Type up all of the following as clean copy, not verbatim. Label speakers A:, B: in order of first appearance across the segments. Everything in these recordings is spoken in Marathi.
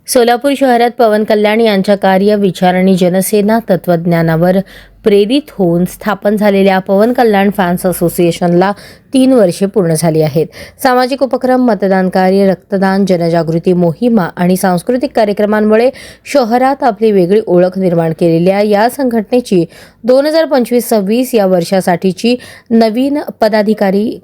A: सोलापूर शहरात पवन कल्याण यांच्या कार्य, विचार आणि जनसेना तत्वज्ञानावर प्रेरित होऊन स्थापन झालेल्या पवन कल्याण फॅन्स असोसिएशनला 3 वर्षे पूर्ण झाली आहेत. सामाजिक उपक्रम, मतदान कार्य, रक्तदान, जनजागृती मोहिमा आणि सांस्कृतिक कार्यक्रमांमुळे शहरात आपली वेगळी ओळख निर्माण केलेल्या या संघटनेची 2025-26 या वर्षासाठीची नवीन पदाधिकारी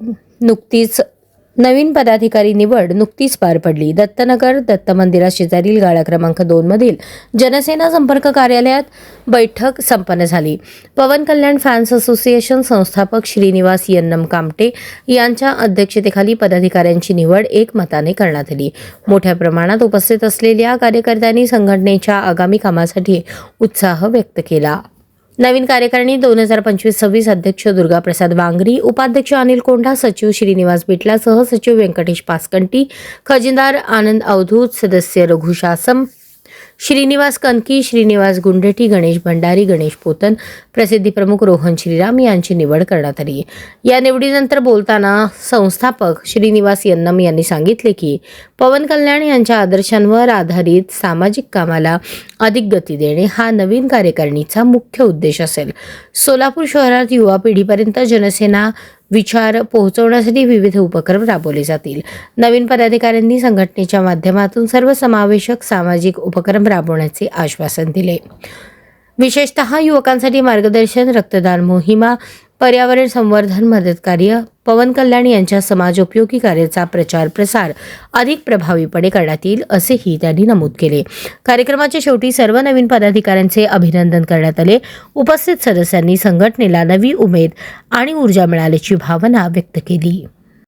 A: निवड नुकतीच पार पडली. दत्तनगर दत्त मंदिरा शेजारील गाळा क्रमांक 2 मधील जनसेना संपर्क कार्यालयात बैठक संपन्न झाली. पवन कल्याण फॅन्स असोसिएशन संस्थापक श्रीनिवास यन्नम कामटे यांच्या अध्यक्षतेखाली पदाधिकाऱ्यांची निवड एकमताने करण्यात आली. मोठ्या प्रमाणात उपस्थित असलेल्या कार्यकर्त्यांनी संघटनेच्या आगामी कामासाठी उत्साह व्यक्त केला. नवीन कार्यकारिणी 2025-26 अध्यक्ष दुर्गाप्रसाद वांगरी, उपाध्यक्ष अनिल कोंढा, सचिव श्रीनिवास बिटला, सहसचिव व्यंकटेश पासकंटी, खजिनदार आनंद अवधूत, सदस्य रघु शासम, श्रीनिवास कनकी, श्रीनिवास गुंडेटी, गणेश भंडारी, गणेश पोतन, प्रसिद्धी प्रमुख रोहन श्रीराम यांची निवड करण्यात आली. या निवडीनंतर बोलताना संस्थापक श्रीनिवास यन्नम यांनी सांगितले की पवन कल्याण यांच्या आदर्शांवर आधारित सामाजिक कामाला अधिक गती देणे हा नवीन कार्यकारिणीचा मुख्य उद्देश असेल. सोलापूर शहरात युवा पिढीपर्यंत जनसेना विचार पोहोचवण्यासाठी विविध उपक्रम राबवले जातील. नवीन पदाधिकाऱ्यांनी संघटनेच्या माध्यमातून सर्वसमावेशक सामाजिक उपक्रम राबवण्याचे आश्वासन दिले. विशेषतः युवकांसाठी मार्गदर्शन, रक्तदान मोहिमा, पर्यावरण संवर्धन, मदत कार्य, पवन कल्याण यांच्या समाजोपयोगी कार्याचा प्रचार प्रसार अधिक प्रभावीपणे करण्यात येईल असेही त्यांनी नमूद केले. कार्यक्रमाच्या शेवटी सर्व नवीन पदाधिकाऱ्यांचे अभिनंदन करण्यात आले. उपस्थित सदस्यांनी संघटनेला नवी उमेद आणि ऊर्जा मिळाल्याची भावना व्यक्त केली.